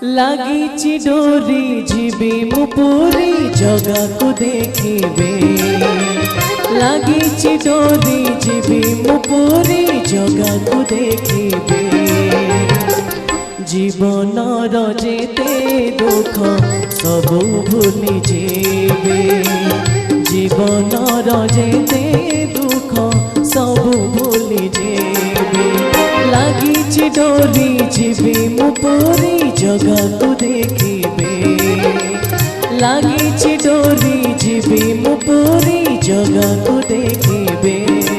লাগিছি ডोरी जीवी मु पूरी जगह को देखिबे লাগিছি डोरी जीवी मु पूरी जगह को देखिबे जीवन जेते दुख सब भूली जेबे जीवन जेते दुख सब भूली जेबे লাগিছি डोरी जीवी मु पूरी जगह को देखिबे লাগিছি डोरी जीवी मु पूरी जगह को देखिबे।